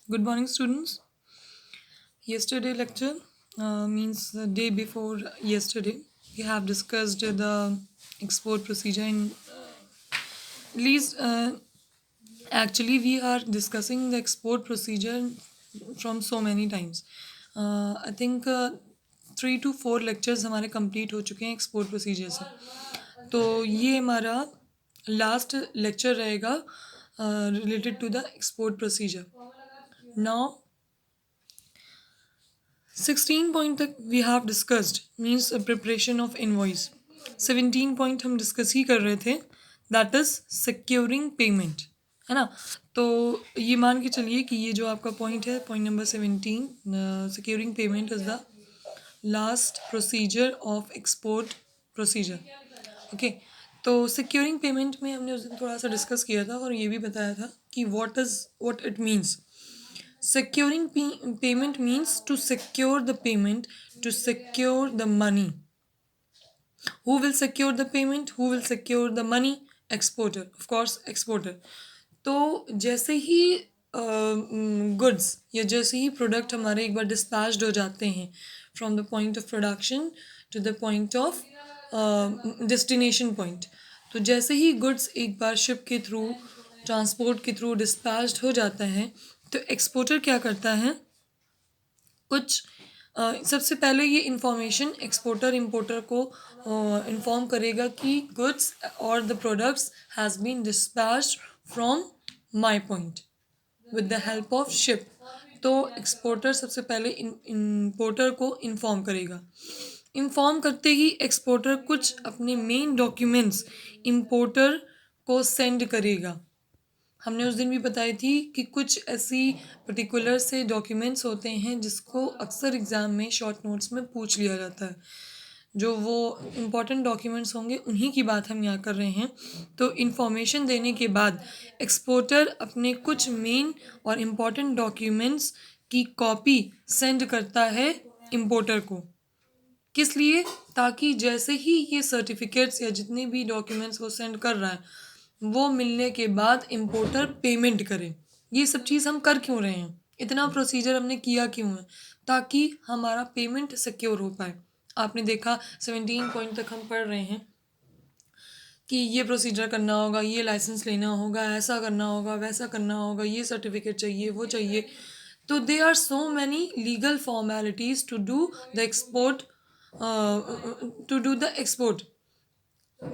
Good morning, students. Yesterday lecture means the day before yesterday. We have discussed the export procedure in least. Actually, we are discussing the export procedure from so many times. I think 3 to 4 lectures हमारे complete हो चुके हैं export procedure से. तो ये हमारा last lecture रहेगा related to the export procedure. Now 16 point तक we have discussed means preparation of invoice. 17 point हम डिस्कस ही कर रहे थे, दैट इज सिक्योरिंग पेमेंट, है ना. तो ये मान के चलिए कि ये जो आपका पॉइंट है, point number 17, securing payment is the last procedure of export procedure. Okay, तो सिक्योरिंग पेमेंट में हमने उस दिन थोड़ा सा डिस्कस किया था और ये भी बताया था कि what it means. Securing payment means to secure the payment, to secure the money. Who will secure the payment? Who will secure the money? Exporter, of course, exporter. तो जैसे ही गुड्स या जैसे ही प्रोडक्ट हमारे एक बार डिस्पैच्ड हो जाते हैं from the point of production to the point of destination point, तो जैसे ही गुड्स एक बार शिप के थ्रू, ट्रांसपोर्ट के थ्रू डिस्पैच्ड हो जाता है, तो एक्सपोर्टर क्या करता है, कुछ सबसे पहले ये इंफॉर्मेशन एक्सपोर्टर इंपोर्टर को इन्फॉर्म करेगा कि गुड्स और the products has been dispatched from my point with the help of ship. तो एक्सपोर्टर सबसे पहले इंपोर्टर को इन्फॉर्म करेगा. इन्फॉर्म करते ही एक्सपोर्टर कुछ अपने मेन डॉक्यूमेंट्स इंपोर्टर को सेंड करेगा. हमने उस दिन भी बताई थी कि कुछ ऐसी पर्टिकुलर से डॉक्यूमेंट्स होते हैं जिसको अक्सर एग्ज़ाम में शॉर्ट नोट्स में पूछ लिया जाता है. जो वो इम्पॉर्टेंट डॉक्यूमेंट्स होंगे उन्हीं की बात हम यहाँ कर रहे हैं. तो इन्फॉर्मेशन देने के बाद एक्सपोर्टर अपने कुछ मेन और इम्पॉर्टेंट डॉक्यूमेंट्स की कॉपी सेंड करता है इम्पोर्टर को. किस लिए? ताकि जैसे ही ये सर्टिफिकेट्स या जितने भी डॉक्यूमेंट्स वो सेंड कर रहा है वो मिलने के बाद इम्पोर्टर पेमेंट करे. ये सब चीज़ हम कर क्यों रहे हैं, इतना प्रोसीजर हमने किया क्यों है? ताकि हमारा पेमेंट सिक्योर हो पाए. आपने देखा 17 पॉइंट तक हम पढ़ रहे हैं कि ये प्रोसीजर करना होगा, ये लाइसेंस लेना होगा, ऐसा करना होगा, वैसा करना होगा, ये सर्टिफिकेट चाहिए, वो चाहिए. तो they are so many legal formalities to do the export, to do the export.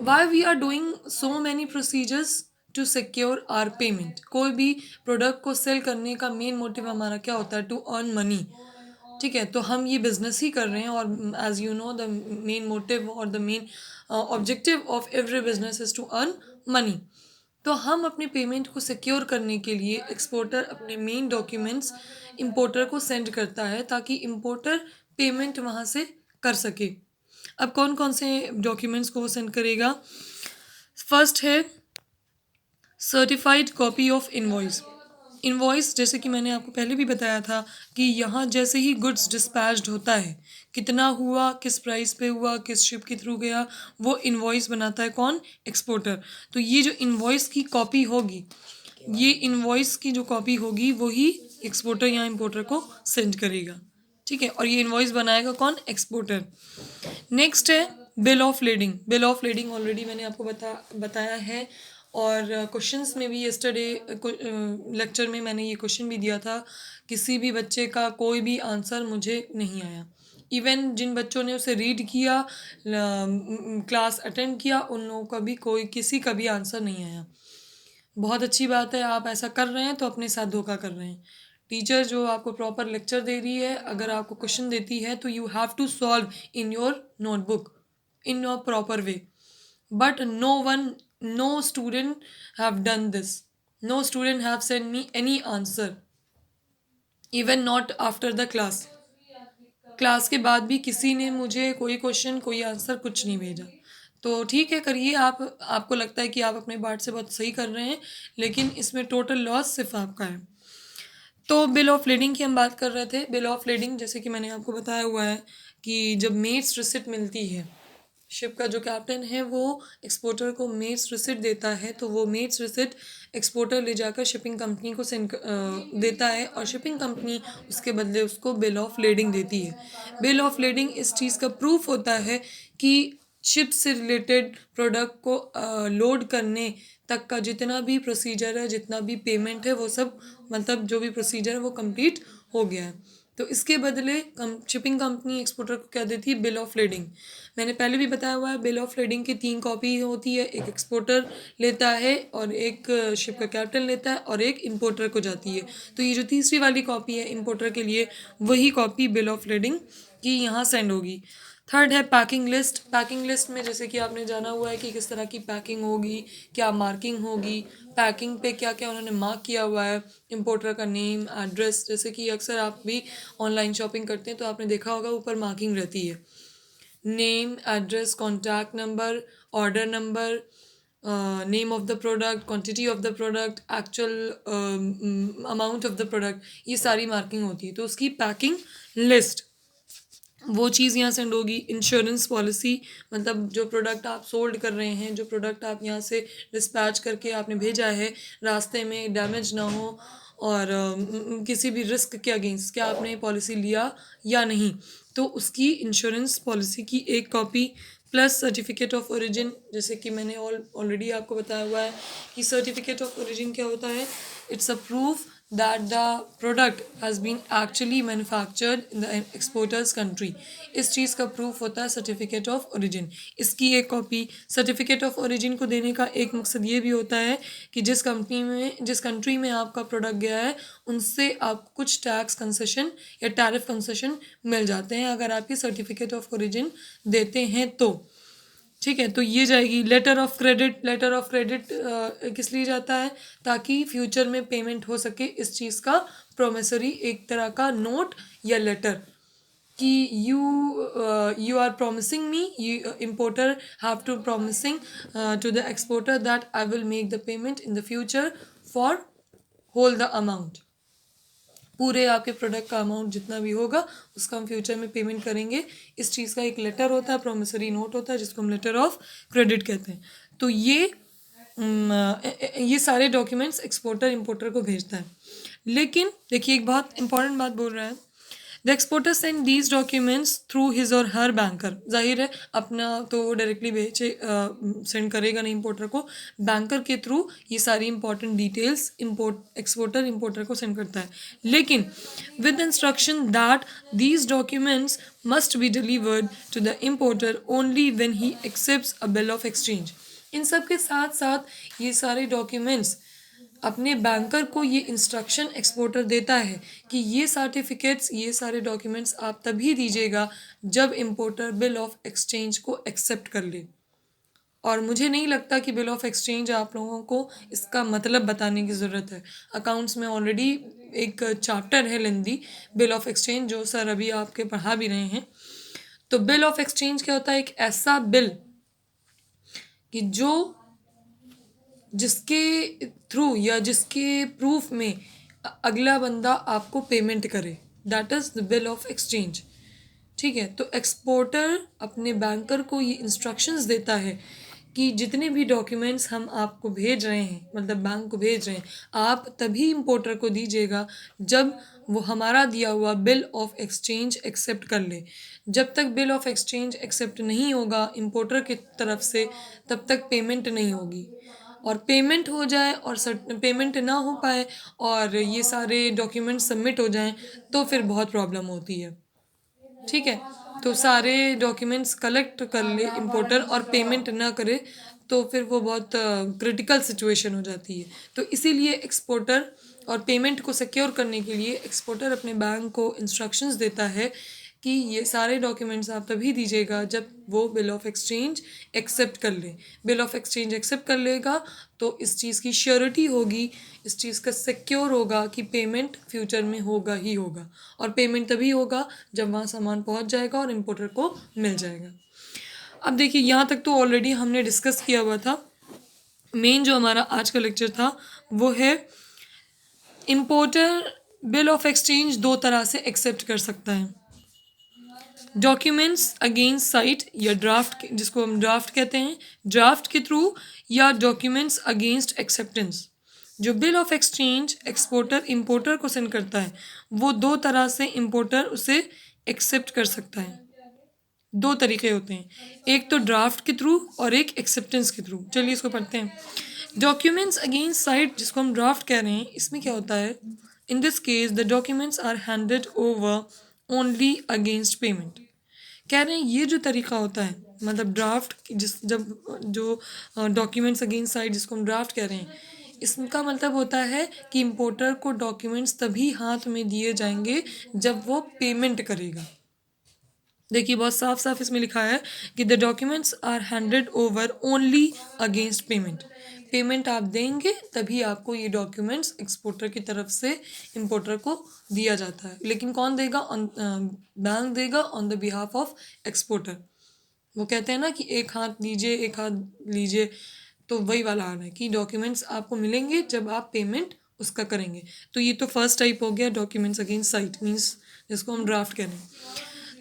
Why we are doing so many procedures to secure our payment? कोई भी प्रोडक्ट को सेल करने का मेन मोटिव हमारा क्या होता है? To earn money. ठीक है, तो हम ये बिजनेस ही कर रहे हैं और as you know the main motive और the main objective of every business is to earn money. तो हम अपने पेमेंट को सिक्योर करने के लिए एक्सपोर्टर अपने मेन डॉक्यूमेंट्स इंपोर्टर को सेंड करता है ताकि इंपोर्टर पेमेंट वहाँ से कर सके. अब कौन कौन से डॉक्यूमेंट्स को वो सेंड करेगा? फर्स्ट है certified copy of invoice. Invoice जैसे कि मैंने आपको पहले भी बताया था कि यहाँ जैसे ही गुड्स डिस्पैच्ड होता है, कितना हुआ, किस प्राइस पे हुआ, किस शिप के थ्रू गया, वो इनवॉइस बनाता है कौन? एक्सपोर्टर. तो ये जो इनवॉइस की कॉपी होगी, ये इनवॉइस की जो कॉपी होगी वही एक्सपोर्टर या इंपोर्टर को सेंड करेगा. ठीक है, और ये इनवॉइस बनाएगा कौन? एक्सपोर्टर. नेक्स्ट है bill of lading. Bill of lading already मैंने आपको बताया है और क्वेश्चंस में भी यस्टरडे लेक्चर में मैंने ये क्वेश्चन भी दिया था. किसी भी बच्चे का कोई भी आंसर मुझे नहीं आया. इवन जिन बच्चों ने उसे रीड किया, क्लास अटेंड किया, उन लोगों का भी किसी का भी आंसर नहीं आया. बहुत अच्छी बात है, आप ऐसा कर रहे हैं तो अपने साथ धोखा कर रहे हैं. टीचर जो आपको प्रॉपर लेक्चर दे रही है, अगर आपको क्वेश्चन देती है तो you have to solve in your notebook in your proper way. But no student have done this. No student have sent me any answer, even not after the class. Class के बाद भी किसी ने मुझे कोई क्वेश्चन, कोई answer, कुछ नहीं भेजा. तो ठीक है, करिए आप. आपको लगता है कि आप अपने पार्ट से बहुत सही कर रहे हैं, लेकिन इसमें टोटल लॉस सिर्फ आपका है. तो बिल ऑफ लेडिंग की हम बात कर रहे थे. बिल ऑफ लेडिंग जैसे कि मैंने आपको बताया हुआ है कि जब मेट्स रिसिट मिलती है शिप का जो कैप्टन है वो एक्सपोर्टर को मेट्स रिसिट देता है, तो वो मेट्स रिसिट एक्सपोर्टर ले जाकर शिपिंग कंपनी को देता है और शिपिंग कंपनी उसके बदले उसको बिल ऑफ लेडिंग देती है। बिल ऑफ लेडिंग इस चीज़ का प्रूफ होता है कि शिप से रिलेटेड प्रोडक्ट को लोड करने तक का जितना भी प्रोसीजर है, जितना भी पेमेंट है, वो सब मतलब जो भी प्रोसीजर है वो कंप्लीट हो गया है। तो इसके बदले शिपिंग कंपनी एक्सपोर्टर को क्या देती है? Bill of lading. मैंने पहले भी बताया हुआ है, बिल ऑफ लेडिंग की 3 कॉपी होती है, एक एक्सपोर्टर लेता है और एक शिप का कैप्टन लेता है और एक इंपोर्टर को जाती है। तो ये जो तीसरी वाली कॉपी है इंपोर्टर के लिए, वही कॉपी बिल ऑफ लेडिंग की यहाँ सेंड होगी। थर्ड है पैकिंग लिस्ट। पैकिंग लिस्ट में जैसे कि आपने जाना हुआ है कि किस तरह की पैकिंग होगी, क्या मार्किंग होगी, पैकिंग पे क्या क्या उन्होंने मार्क किया हुआ है, इंपोर्टर का नेम, एड्रेस। जैसे कि अक्सर आप भी ऑनलाइन शॉपिंग करते हैं तो आपने देखा होगा ऊपर मार्किंग रहती है, name, address, contact number, order number, name of the product, quantity of the product, actual amount of the product, ये सारी मार्किंग होती है। तो उसकी पैकिंग लिस्ट वो चीज़ यहाँ सेंड होगी। इंश्योरेंस पॉलिसी, मतलब जो प्रोडक्ट आप सोल्ड कर रहे हैं, जो प्रोडक्ट आप यहाँ से डिस्पैच करके आपने भेजा है, रास्ते में डैमेज ना हो और किसी भी रिस्क के अगेंस्ट क्या आपने पॉलिसी लिया या नहीं, तो उसकी इंश्योरेंस पॉलिसी की एक copy plus certificate of origin. जैसे कि मैंने ऑलरेडी आपको बताया हुआ है कि सर्टिफिकेट ऑफ ओरिजिन क्या होता है? It's a proof that the product has been actually manufactured in the exporter's country। इस चीज़ का प्रूफ होता है सर्टिफिकेट ऑफ ओरिजिन। इसकी एक कॉपी सर्टिफिकेट ऑफ ओरिजिन को देने का एक मकसद ये भी होता है कि जिस कंट्री में आपका प्रोडक्ट गया है उनसे आप कुछ टैक्स कंसेशन या टैरिफ कंसेशन मिल जाते हैं अगर आप ये सर्टिफिकेट ऑफ ओरिजिन देते हैं तो। ठीक है, तो ये जाएगी। Letter of credit. Letter of credit किस लिए जाता है? ताकि फ्यूचर में पेमेंट हो सके। इस चीज़ का प्रोमिसरी एक तरह का नोट या लेटर कि you are promising me, you importer have to promising to the exporter that I will make the payment in the future for whole the amount. पूरे आपके प्रोडक्ट का अमाउंट जितना भी होगा उसका हम फ्यूचर में पेमेंट करेंगे। इस चीज़ का एक लेटर होता है, प्रोमिसरी नोट होता है, जिसको हम लेटर ऑफ क्रेडिट कहते हैं। तो ये सारे डॉक्यूमेंट्स एक्सपोर्टर इंपोर्टर को भेजता है। लेकिन देखिए एक बहुत इंपॉर्टेंट बात बोल रहा है, the exporter send these documents through his और हर बैंकर। जाहिर है अपना तो वो डायरेक्टली सेंड करेगा नहीं इंपोर्टर को, बैंकर के थ्रू ये सारी इंपॉर्टेंट डिटेल्स एक्सपोर्टर इंपोर्टर को सेंड करता है। लेकिन with instruction that these documents must be delivered to the importer only when he accepts a bill of exchange. इन सब के साथ साथ ये सारे डॉक्यूमेंट्स अपने बैंकर को ये इंस्ट्रक्शन एक्सपोर्टर देता है कि ये सर्टिफिकेट्स, ये सारे डॉक्यूमेंट्स आप तभी दीजिएगा जब इंपोर्टर बिल ऑफ एक्सचेंज को एक्सेप्ट कर ले। और मुझे नहीं लगता कि बिल ऑफ एक्सचेंज आप लोगों को इसका मतलब बताने की ज़रूरत है। अकाउंट्स में ऑलरेडी एक चैप्टर है लेंदी बिल ऑफ एक्सचेंज, जो सर अभी आपके पढ़ा भी रहे हैं। तो बिल ऑफ एक्सचेंज क्या होता है? एक ऐसा बिल कि जिसके थ्रू या जिसके प्रूफ में अगला बंदा आपको पेमेंट करे, that is the bill of exchange. ठीक है, तो एक्सपोर्टर अपने बैंकर को ये इंस्ट्रक्शंस देता है कि जितने भी डॉक्यूमेंट्स हम आपको भेज रहे हैं, मतलब बैंक को भेज रहे हैं, आप तभी इंपोर्टर को दीजिएगा जब वो हमारा दिया हुआ बिल ऑफ एक्सचेंज एक्सेप्ट कर ले। जब तक बिल ऑफ एक्सचेंज एक्सेप्ट नहीं होगा इंपोर्टर की तरफ से, तब तक पेमेंट नहीं होगी। और पेमेंट हो जाए और पेमेंट ना हो पाए और ये सारे डॉक्यूमेंट सबमिट हो जाएं तो फिर बहुत प्रॉब्लम होती है। ठीक है, तो सारे डॉक्यूमेंट्स कलेक्ट कर ले इंपोर्टर और पेमेंट ना करे तो फिर वो बहुत क्रिटिकल सिचुएशन हो जाती है। तो इसीलिए एक्सपोर्टर और पेमेंट को सिक्योर करने के लिए एक्सपोर्टर अपने बैंक को इंस्ट्रक्शंस देता है कि ये सारे डॉक्यूमेंट्स आप तभी दीजिएगा जब वो बिल ऑफ एक्सचेंज एक्सेप्ट कर ले। बिल ऑफ एक्सचेंज एक्सेप्ट कर लेगा तो इस चीज़ की श्योरिटी होगी, इस चीज़ का सिक्योर होगा कि पेमेंट फ्यूचर में होगा ही होगा। और पेमेंट तभी होगा जब वहाँ सामान पहुँच जाएगा और इम्पोर्टर को मिल जाएगा। अब देखिए यहाँ तक तो ऑलरेडी हमने डिस्कस किया हुआ था। मेन जो हमारा आज का लेक्चर था वो है इम्पोर्टर बिल ऑफ एक्सचेंज दो तरह से एक्सेप्ट कर सकता है। डॉक्यूमेंट्स अगेंस्ट साइट या ड्राफ्ट, जिसको हम ड्राफ्ट कहते हैं, ड्राफ्ट के थ्रू, या डॉक्यूमेंट्स अगेंस्ट एक्सेप्टेंस। जो bill of exchange exporter importer को सेंड करता है, वो दो तरह से इंपोर्टर उसे एक्सेप्ट कर सकता है। दो तरीके होते हैं, एक तो ड्राफ्ट के थ्रू और एक एक्सेप्टेंस के थ्रू। चलिए इसको पढ़ते हैं। डॉक्यूमेंट्स अगेंस्ट साइट, जिसको हम ड्राफ्ट कह रहे हैं, इसमें क्या होता है, in this case the documents are handed over only against payment. कह रहे हैं ये जो तरीका होता है, मतलब ड्राफ्ट जब जो डॉक्यूमेंट्स अगेंस्ट साइट जिसको हम ड्राफ्ट कह रहे हैं, इसका मतलब होता है कि इंपोर्टर को डॉक्यूमेंट्स तभी हाथ में दिए जाएंगे जब वो पेमेंट करेगा। देखिए बहुत साफ साफ इसमें लिखा है कि the documents are handed over only against payment. Payment आप देंगे तभी आपको ये डॉक्यूमेंट्स एक्सपोर्टर की तरफ से इंपोर्टर को दिया जाता है। लेकिन कौन देगा? बैंक देगा on the behalf of exporter. वो कहते हैं ना कि एक हाथ दीजिए एक हाथ लीजिए, तो वही वाला आ रहा है कि डॉक्यूमेंट्स आपको मिलेंगे जब आप पेमेंट उसका करेंगे। तो ये तो फर्स्ट टाइप हो गया डॉक्यूमेंट्स अगेंस्ट साइट, मीन्स जिसको हम ड्राफ्ट कह रहे हैं।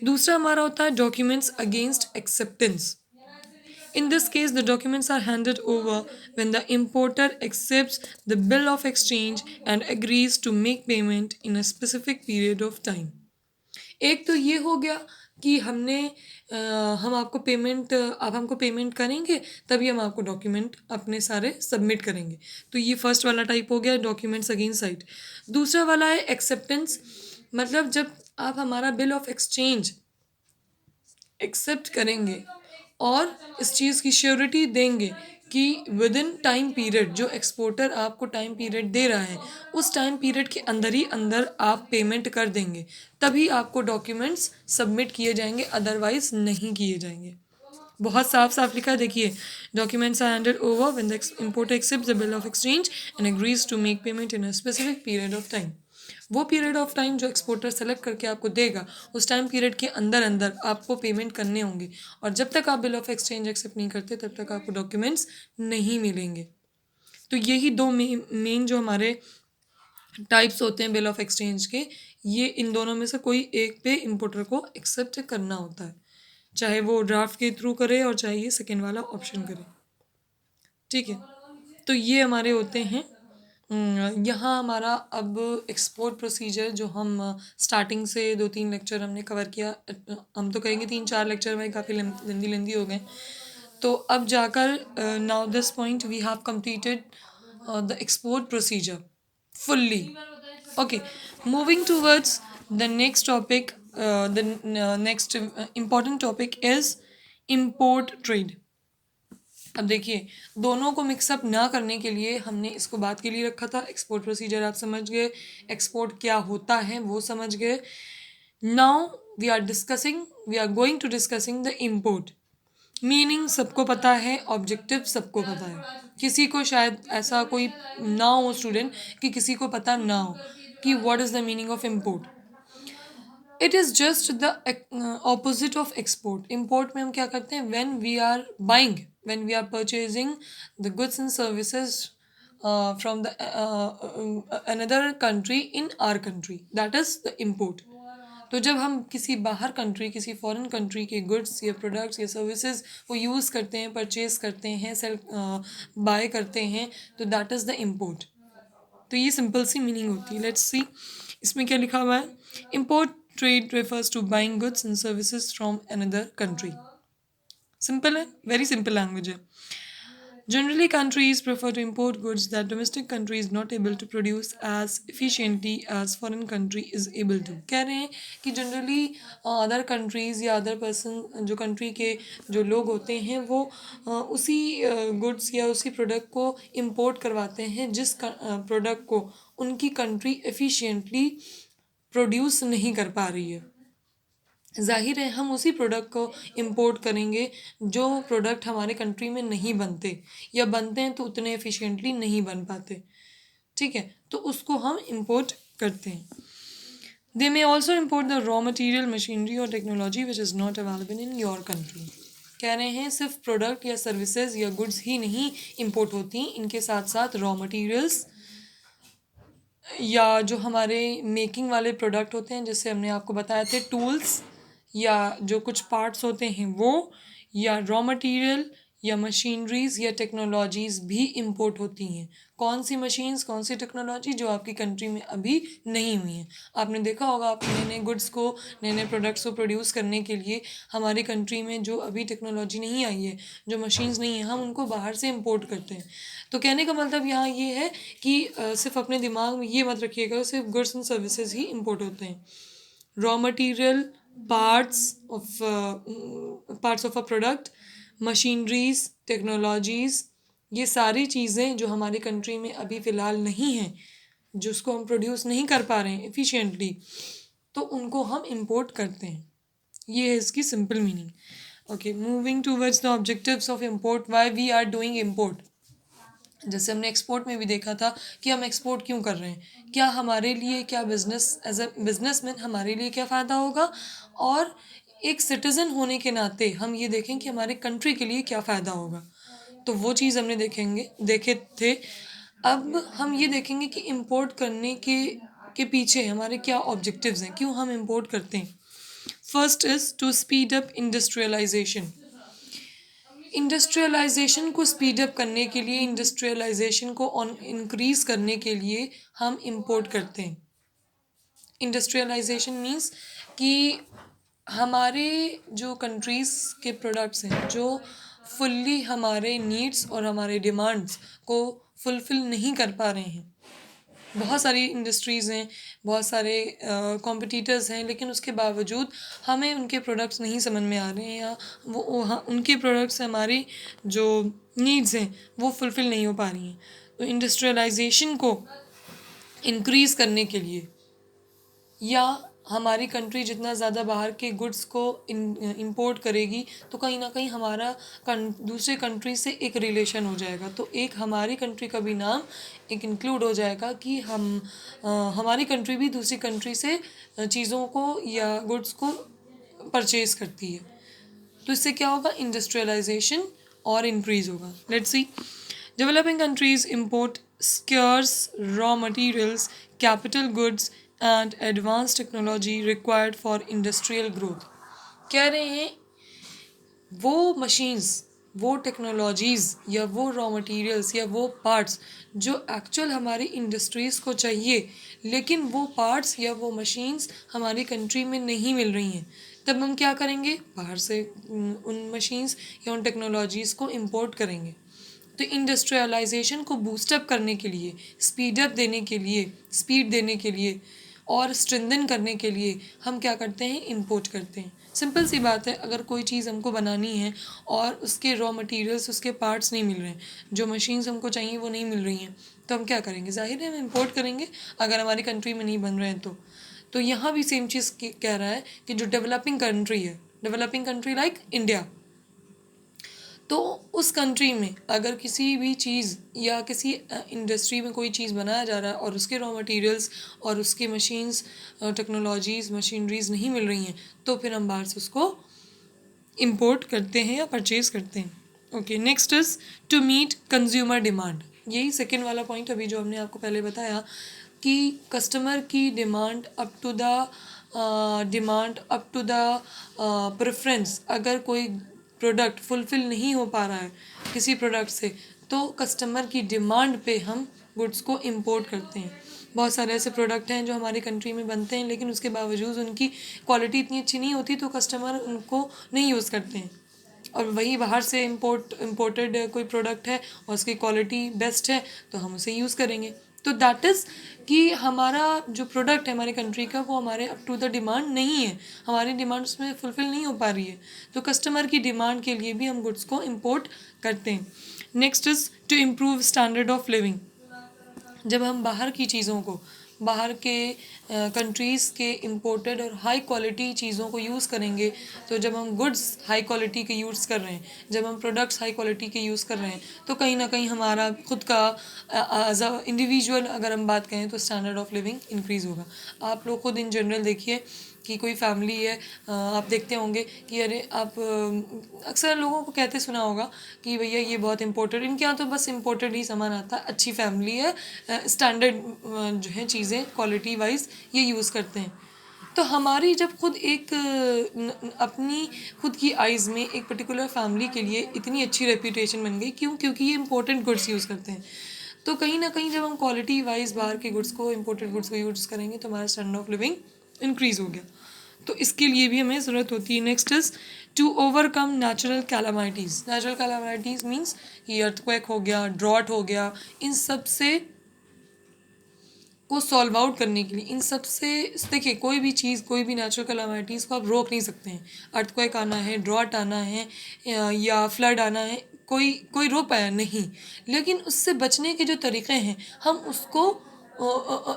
दूसरा हमारा होता है documents against acceptance. In this case, the documents are handed over when the importer accepts the bill of exchange and agrees to make payment in a specific period of time. एक तो ये हो गया कि हम आपको पेमेंट, आप हमको पेमेंट करेंगे तभी हम आपको डॉक्यूमेंट अपने सारे सबमिट करेंगे। तो ये फर्स्ट वाला टाइप हो गया डॉक्यूमेंट्स अगेंस्ट साइट। दूसरा वाला है एक्सेप्टेंस, मतलब जब आप हमारा बिल ऑफ एक्सचेंज एक्सेप्ट करेंगे और इस चीज़ की श्योरिटी देंगे कि विद इन टाइम पीरियड, जो एक्सपोर्टर आपको टाइम पीरियड दे रहा है उस टाइम पीरियड के अंदर ही अंदर आप पेमेंट कर देंगे, तभी आपको डॉक्यूमेंट्स सबमिट किए जाएंगे, अदरवाइज नहीं किए जाएंगे। बहुत साफ साफ लिखा है, देखिए documents are handed over when the importer accepts the bill of exchange and agrees to make payment in a specific period of time. वो पीरियड ऑफ टाइम जो एक्सपोर्टर सेलेक्ट करके आपको देगा, उस टाइम पीरियड के अंदर अंदर आपको पेमेंट करने होंगे, और जब तक आप बिल ऑफ एक्सचेंज एक्सेप्ट नहीं करते तब तक आपको डॉक्यूमेंट्स नहीं मिलेंगे। तो यही दो मेन जो हमारे टाइप्स होते हैं बिल ऑफ एक्सचेंज के, ये इन दोनों में से कोई एक पे इंपोर्टर को एक्सेप्ट करना होता है, चाहे वो ड्राफ्ट के थ्रू करे और चाहे ये सेकेंड वाला ऑप्शन करे। ठीक है, तो ये हमारे होते हैं। यहाँ हमारा अब एक्सपोर्ट प्रोसीजर जो हम स्टार्टिंग से 2-3 लेक्चर हमने कवर किया, हम तो कहेंगे 3-4 लेक्चर में काफ़ी लेंदी हो गए। तो अब जाकर now this point we have completed the export procedure fully. Okay, moving towards the next topic, the next important topic is import trade. अब देखिए दोनों को मिक्सअप ना करने के लिए हमने इसको बात के लिए रखा था। एक्सपोर्ट प्रोसीजर आप समझ गए, एक्सपोर्ट क्या होता है वो समझ गए। Now we are going to discussing the import. Meaning सबको पता है, ऑब्जेक्टिव सबको पता है। किसी को शायद ऐसा कोई ना हो स्टूडेंट कि किसी को पता ना हो कि what is the meaning of import. It is just the opposite of export. Import में हम क्या करते हैं, when we are buying, when we are purchasing the goods and services from the another country in our country, that is the import. तो जब हम किसी बाहर कंट्री, किसी फॉरेन कंट्री के गुड्स या प्रोडक्ट्स या सर्विसेज वो यूज़ करते हैं, परचेज करते हैं, सेल बाय करते हैं, तो दैट इज़ द इम्पोर्ट। तो ये सिंपल सी मीनिंग होती है। लेट्स सी इसमें क्या लिखा हुआ है। Import trade refers to buying goods and services from another country. Simple है, वेरी सिंपल लैंग्वेज है। Generally, countries prefer to import goods that domestic country is not able to produce as efficiently as foreign country is able to। कह रहे हैं कि generally other countries या other person, जो country के जो लोग होते हैं, वो उसी गुड्स या उसी प्रोडक्ट को इम्पोर्ट करवाते हैं जिस प्रोडक्ट को उनकी कंट्री एफिशिएंटली प्रोड्यूस नहीं कर पा रही है। जाहिर है हम उसी प्रोडक्ट को इंपोर्ट करेंगे जो प्रोडक्ट हमारे कंट्री में नहीं बनते, या बनते हैं तो उतने एफिशिएंटली नहीं बन पाते। ठीक है, तो उसको हम इंपोर्ट करते हैं। They may also import the raw material, machinery और technology which is not available in your country. कह रहे हैं सिर्फ प्रोडक्ट या सर्विसेज या गुड्स ही नहीं इंपोर्ट होती, इनके साथ साथ रॉ मटेरियल्स या जो हमारे मेकिंग वाले प्रोडक्ट होते हैं, जैसे हमने आपको बताया थे टूल्स या जो कुछ पार्ट्स होते हैं वो, या रॉ मटेरियल, या मशीनरीज या टेक्नोलॉजीज़ भी इंपोर्ट होती हैं। कौन सी मशीन्स, कौन सी टेक्नोलॉजी जो आपकी कंट्री में अभी नहीं हुई हैं। आपने देखा होगा, आप नए नए गुड्स को, नए नए प्रोडक्ट्स को प्रोड्यूस करने के लिए हमारी कंट्री में जो अभी टेक्नोलॉजी नहीं आई है, जो मशीन्स नहीं है, हम उनको बाहर से इंपोर्ट करते हैं। तो कहने का मतलब यहाँ ये है कि सिर्फ अपने दिमाग में ये मत रखिएगा सिर्फ goods and services he import होते हैं। Raw material, parts of a product, machineries, technologies, ये सारी चीज़ें जो हमारी कंट्री में अभी फ़िलहाल नहीं हैं, जिसको हम प्रोड्यूस नहीं कर पा रहे हैं एफिशिएंटली, तो उनको हम इंपोर्ट करते हैं। ये है इसकी simple meaning. Okay, moving towards the objectives of import, why we are doing import. जैसे हमने एक्सपोर्ट में भी देखा था कि हम एक्सपोर्ट क्यों कर रहे हैं, क्या हमारे लिए, क्या बिजनेस एज अ बिजनेसमैन हमारे लिए क्या फ़ायदा होगा, और एक सिटीज़न होने के नाते हम ये देखें कि हमारे कंट्री के लिए क्या फ़ायदा होगा। तो वो चीज़ हमने देखे थे। अब हम ये देखेंगे कि इंपोर्ट करने के पीछे हमारे क्या ऑब्जेक्टिव्स हैं, क्यों हम इंपोर्ट करते हैं। First is to speed up industrialisation. Industrialisation को स्पीड अप करने के लिए, इंडस्ट्रियलाइजेशन को ऑन इंक्रीज़ करने के लिए हम इंपोर्ट करते हैं। इंडस्ट्रियलाइजेशन मीन्स कि हमारे जो कंट्रीज़ के प्रोडक्ट्स हैं जो फुल्ली हमारे नीड्स और हमारे डिमांड्स को फुलफ़िल नहीं कर पा रहे हैं। बहुत सारी इंडस्ट्रीज़ हैं, बहुत सारे कॉम्पिटिटर्स हैं, लेकिन उसके बावजूद हमें उनके प्रोडक्ट्स नहीं समझ में आ रहे हैं, या उनके प्रोडक्ट्स से हमारी जो नीड्स हैं वो फुलफ़िल नहीं हो पा रही हैं। तो इंडस्ट्रियलाइजेशन को इंक्रीज़ करने के लिए, या हमारी कंट्री जितना ज़्यादा बाहर के गुड्स को इंपोर्ट करेगी, तो कहीं ना कहीं हमारा दूसरे कंट्री से एक रिलेशन हो जाएगा। तो एक हमारी कंट्री का भी नाम एक इंक्लूड हो जाएगा कि हमारी कंट्री भी दूसरी कंट्री से चीज़ों को या गुड्स को परचेज़ करती है। तो इससे क्या होगा, इंडस्ट्रियलाइजेशन और इंक्रीज़ होगा। Let's see, developing countries import scarce raw materials, capital goods and advanced technology required for industrial growth। कह रहे हैं वो मशीन्स, वो टेक्नोलॉजीज़ या वो रॉ मटेरियल्स या वो पार्ट्स जो एक्चुअल हमारी इंडस्ट्रीज़ को चाहिए, लेकिन वो पार्ट्स या वो मशीन्स हमारी कंट्री में नहीं मिल रही हैं, तब हम क्या करेंगे, बाहर से उन मशीन्स या उन टेक्नोलॉजीज़ को इम्पोर्ट करेंगे। तो इंडस्ट्रियलाइजेशन को बूस्टअप करने के लिए, स्पीडअप देने के लिए, स्पीड देने के लिए और स्ट्रेंथन करने के लिए हम क्या करते हैं, इंपोर्ट करते हैं। सिंपल सी बात है, अगर कोई चीज़ हमको बनानी है और उसके रॉ मटेरियल्स, उसके पार्ट्स नहीं मिल रहे हैं, जो मशीन्स हमको चाहिए वो नहीं मिल रही हैं, तो हम क्या करेंगे, जाहिर है हम इंपोर्ट करेंगे अगर हमारी कंट्री में नहीं बन रहे हैं तो यहाँ भी सेम चीज़ कह रहा है कि जो डेवलपिंग कंट्री है, डेवलपिंग कंट्री लाइक इंडिया, तो उस कंट्री में अगर किसी भी चीज़ या किसी इंडस्ट्री में कोई चीज़ बनाया जा रहा है और उसके रॉ मटेरियल्स और उसके मशीन्स, टेक्नोलॉजीज़, मशीनरीज नहीं मिल रही हैं, तो फिर हम बाहर से उसको इंपोर्ट करते हैं या परचेज़ करते हैं। Okay, next is to meet consumer demand. यही सेकेंड वाला पॉइंट अभी जो हमने आपको पहले बताया कि कस्टमर की demand up to the preference, अगर कोई प्रोडक्ट फुलफ़िल नहीं हो पा रहा है किसी प्रोडक्ट से, तो कस्टमर की डिमांड पे हम गुड्स को इंपोर्ट करते हैं। बहुत सारे ऐसे प्रोडक्ट हैं जो हमारी कंट्री में बनते हैं, लेकिन उसके बावजूद उनकी क्वालिटी इतनी अच्छी नहीं होती, तो कस्टमर उनको नहीं यूज़ करते हैं। और वही बाहर से इम्पोर्टेड कोई प्रोडक्ट है और उसकी क्वालिटी बेस्ट है, तो हम उसे यूज़ करेंगे। तो दैट इज़ कि हमारा जो प्रोडक्ट है हमारी कंट्री का, वो हमारे अप टू द डिमांड नहीं है, हमारी डिमांड उसमें फुलफ़िल नहीं हो पा रही है, तो कस्टमर की डिमांड के लिए भी हम गुड्स को इम्पोर्ट करते हैं। Next is to improve standard of living. जब हम बाहर की चीज़ों को, बाहर के कंट्रीज़ के इम्पोर्टेड और हाई क्वालिटी चीज़ों को यूज़ करेंगे, तो जब हम गुड्स हाई क्वालिटी के यूज़ कर रहे हैं, जब हम प्रोडक्ट्स हाई क्वालिटी के यूज़ कर रहे हैं, तो कहीं ना कहीं हमारा खुद का एज अ इंडिविजुअल अगर हम बात करें तो स्टैंडर्ड ऑफ लिविंग इंक्रीज़ होगा। आप लोग खुद इन जनरल देखिए कि कोई फैमिली है, आप देखते होंगे कि अरे आप अक्सर लोगों को कहते सुना होगा कि भैया ये बहुत इम्पोर्टेड, इनके यहाँ तो बस इम्पोर्टेड ही सामान आता है, अच्छी फैमिली है, स्टैंडर्ड जो है चीज़ें क्वालिटी वाइज ये यूज़ करते हैं। तो हमारी जब खुद एक अपनी खुद की आइज़ में एक पर्टिकुलर फैमिली के लिए इतनी अच्छी रेपुटेशन बन गई, क्यों? क्योंकि ये इंपॉर्टेंट गुड्स यूज़ करते हैं। तो कहीं ना कहीं जब हम क्वालिटी वाइज बाहर के गुड्स को, इंपोर्टेड गुड्स को यूज़ करेंगे तो हमारा स्टैंडर्ड ऑफ लिविंग इंक्रीज हो गया। तो इसके लिए भी हमें ज़रूरत होती है। Next is to overcome natural calamities. Natural calamities means कि अर्थक्वेक हो गया, ड्रॉट हो गया, इन सब से को सॉल्व आउट करने के लिए, इन सब से देखिए कोई भी चीज़, कोई भी नेचुरल कैलामिटीज़ को आप रोक नहीं सकते हैं। अर्थक्वेक आना है, ड्रॉट आना है या फ्लड आना है, कोई कोई रोक पाया नहीं। लेकिन उससे बचने के जो तरीक़े हैं हम उसको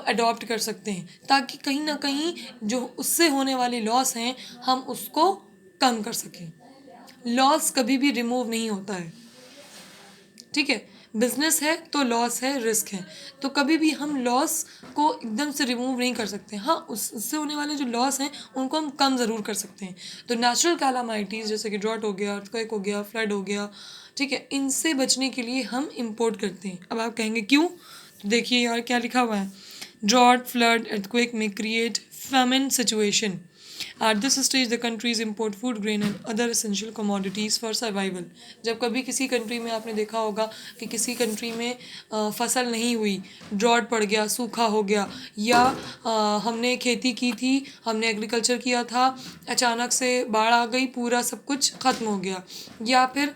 अडॉप्ट कर सकते हैं, ताकि कहीं ना कहीं जो उससे होने वाले लॉस हैं हम उसको कम कर सकें। लॉस कभी भी रिमूव नहीं होता है, ठीक है? बिजनेस है तो लॉस है, रिस्क है, तो कभी भी हम लॉस को एकदम से रिमूव नहीं कर सकते। हाँ, उससे होने वाले जो लॉस हैं उनको हम कम ज़रूर कर सकते हैं। तो नेचुरल कैलामिटीज़ जैसे कि ड्रॉट हो गया, अर्थक्वेक हो गया, फ्लड हो गया, ठीक है, इनसे बचने के लिए हम इम्पोर्ट करते हैं। अब आप कहेंगे क्यों? तो देखिए यार क्या लिखा हुआ है, ड्रॉट, फ्लड, अर्थक्वेक में create famine situation. At this stage, the countries import food, grain and other essential commodities for survival. जब कभी किसी कंट्री में आपने देखा होगा कि किसी कंट्री में फसल नहीं हुई, ड्रॉट पड़ गया, सूखा हो गया, या हमने खेती की थी, हमने एग्रीकल्चर किया था, अचानक से बाढ़ आ गई, पूरा सब कुछ ख़त्म हो गया, या फिर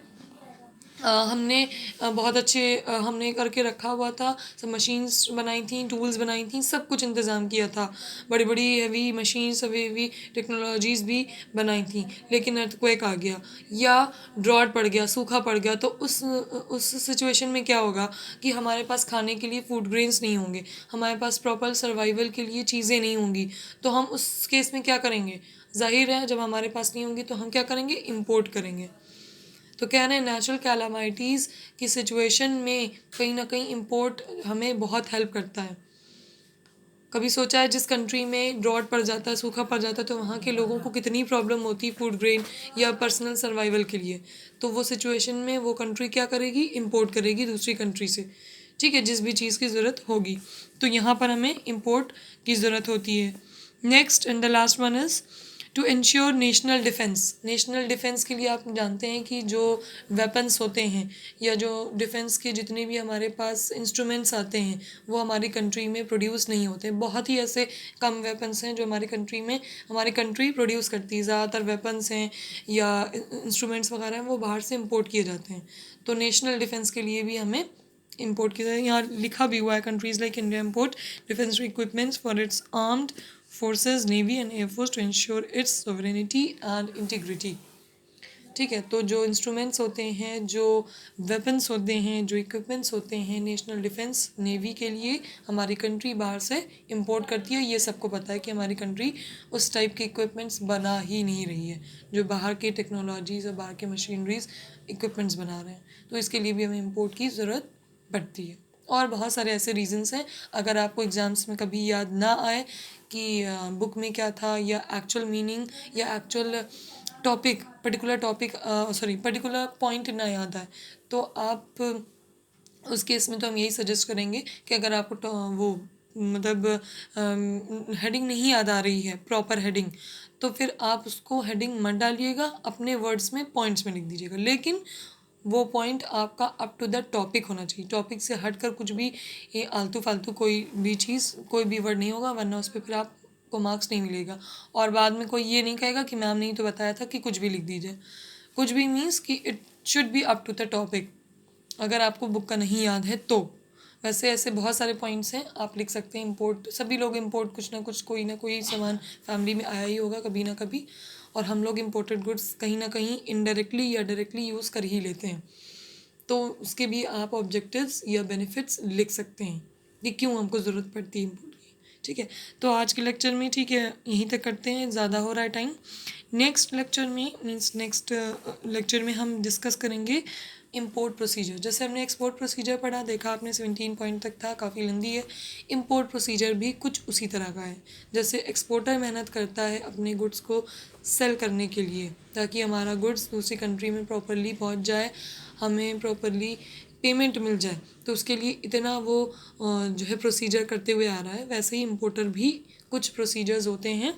हमने बहुत अच्छे हमने करके रखा हुआ था, सब मशीन्स बनाई थी, टूल्स बनाई थी, सब कुछ इंतज़ाम किया था, बड़ी बड़ी हैवी मशीन्स, हैवी टेक्नोलॉजीज़ भी बनाई थी, लेकिन अर्थक्वेक आ गया या ड्रॉट पड़ गया, सूखा पड़ गया, तो उस सिचुएशन में क्या होगा कि हमारे पास खाने के लिए फूड ग्रेन्स नहीं होंगे, हमारे पास प्रॉपर सर्वाइवल के लिए चीज़ें नहीं होंगी। तो हम उस केस में क्या करेंगे? ज़ाहिर है जब हमारे पास नहीं होंगी तो हम क्या करेंगे? इम्पोर्ट करेंगे। तो कह रहे हैं नेचुरल कैलामिटीज़ की सिचुएशन में कहीं ना कहीं इम्पोर्ट हमें बहुत हेल्प करता है। कभी सोचा है जिस कंट्री में ड्रॉट पड़ जाता है, सूखा पड़ जाता है, तो वहाँ के लोगों को कितनी प्रॉब्लम होती है फूड ग्रेन या पर्सनल सर्वाइवल के लिए? तो वो सिचुएशन में वो कंट्री क्या करेगी? इम्पोर्ट करेगी दूसरी कंट्री से, ठीक है, जिस भी चीज़ की ज़रूरत होगी। तो यहाँ पर हमें इम्पोर्ट की ज़रूरत होती है। Next and the last one is to ensure national defence. National defence के लिए आप जानते हैं कि जो वेपन्स होते हैं या जो डिफेंस के जितने भी हमारे पास इंस्ट्रूमेंट्स आते हैं वो हमारी कंट्री में प्रोड्यूस नहीं होते। बहुत ही ऐसे कम वेपन्स हैं जो हमारी कंट्री में हमारी कंट्री प्रोड्यूस करती है। ज़्यादातर वेपन्स हैं या इंस्ट्रूमेंट्स वगैरह हैं वो बाहर से इम्पोर्ट किए जाते हैं। तो नेशनल डिफेंस के लिए भी हमें इम्पोर्ट किया जाए। यहाँ लिखा भी हुआ है, countries like India import defence equipments for its armed forces, navy and air force to ensure its sovereignty and integrity. ठीक है, तो जो इंस्ट्रूमेंट्स होते हैं, जो वेपन्स होते हैं, जो इक्विपमेंट्स होते हैं नेशनल डिफेंस नेवी के लिए हमारी कंट्री बाहर से इम्पोर्ट करती है। ये सबको पता है कि हमारी कंट्री उस टाइप के इक्विपमेंट्स बना ही नहीं रही है जो बाहर के टेक्नोलॉजीज़ और बाहर के मशीनरीज इक्विपमेंट्स बना रहे हैं। तो इसके लिए भी हमें इम्पोर्ट की ज़रूरत पड़ती है। और बहुत सारे ऐसे रीजंस हैं, अगर आपको एग्ज़ाम्स में कभी याद ना आए कि बुक में क्या था या एक्चुअल मीनिंग या actual topic, particular topic particular point ना याद आए, तो आप उस केस में तो हम यही सजेस्ट करेंगे कि अगर आपको वो मतलब हेडिंग नहीं याद आ रही है, प्रॉपर हेडिंग, तो फिर आप उसको हेडिंग मत डालिएगा, अपने वर्ड्स में पॉइंट्स में लिख दीजिएगा। लेकिन वो पॉइंट आपका अप टू द टॉपिक होना चाहिए। टॉपिक से हटकर कुछ भी ये आलतू फालतू कोई भी चीज़, कोई भी वर्ड नहीं होगा, वरना उस पर फिर आपको मार्क्स नहीं मिलेगा। और बाद में कोई ये नहीं कहेगा कि मैम ने ही तो बताया था कि कुछ भी लिख दीजिए। कुछ भी मीन्स कि it should be up to the topic, अगर आपको बुक का नहीं याद है तो। वैसे ऐसे बहुत सारे पॉइंट्स हैं, आप लिख सकते हैं। इम्पोर्ट, सभी लोग इम्पोर्ट कुछ ना कोई सामान फैमिली में आया ही होगा कभी ना कभी, और हम लोग इम्पोर्टेड गुड्स कहीं ना कहीं इनडायरेक्टली या डायरेक्टली यूज़ कर ही लेते हैं। तो उसके भी आप ऑब्जेक्टिव्स या बेनिफिट्स लिख सकते हैं कि क्यों हमको ज़रूरत पड़ती है इम्पोर्ट की। ठीक है, तो आज के लेक्चर में ठीक है यहीं तक करते हैं, ज़्यादा हो रहा है टाइम। नेक्स्ट लेक्चर में नेक्स्ट लेक्चर में हम डिस्कस करेंगे इम्पोर्ट प्रोसीजर। जैसे हमने एक्सपोर्ट प्रोसीजर पढ़ा, देखा आपने 17 पॉइंट तक था, काफ़ी लंबी है। इम्पोर्ट प्रोसीजर भी कुछ उसी तरह का है। जैसे एक्सपोर्टर मेहनत करता है अपने गुड्स को सेल करने के लिए, ताकि हमारा गुड्स दूसरी कंट्री में प्रॉपरली पहुंच जाए, हमें प्रॉपरली पेमेंट मिल जाए, तो उसके लिए इतना वो जो है प्रोसीजर करते हुए आ रहा है। वैसे ही इम्पोर्टर भी कुछ प्रोसीजर्स होते हैं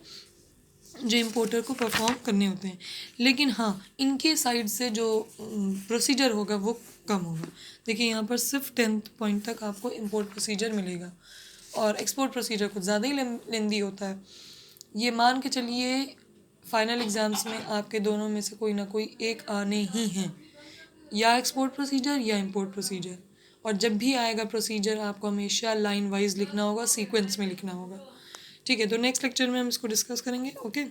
जो इम्पोर्टर को परफॉर्म करने होते हैं। लेकिन हाँ, इनके साइड से जो प्रोसीजर होगा वो कम होगा। देखिए यहाँ पर सिर्फ 10th पॉइंट तक आपको इम्पोर्ट प्रोसीजर मिलेगा और एक्सपोर्ट प्रोसीजर कुछ ज़्यादा ही लेंदी होता है। ये मान के चलिए फाइनल एग्ज़ाम्स में आपके दोनों में से कोई ना कोई एक आने ही हैं, या एक्सपोर्ट प्रोसीजर या इंपोर्ट प्रोसीजर। और जब भी आएगा प्रोसीजर आपको हमेशा लाइन वाइज लिखना होगा, सीक्वेंस में लिखना होगा। ठीक है, तो नेक्स्ट लेक्चर में हम इसको डिस्कस करेंगे। ओके।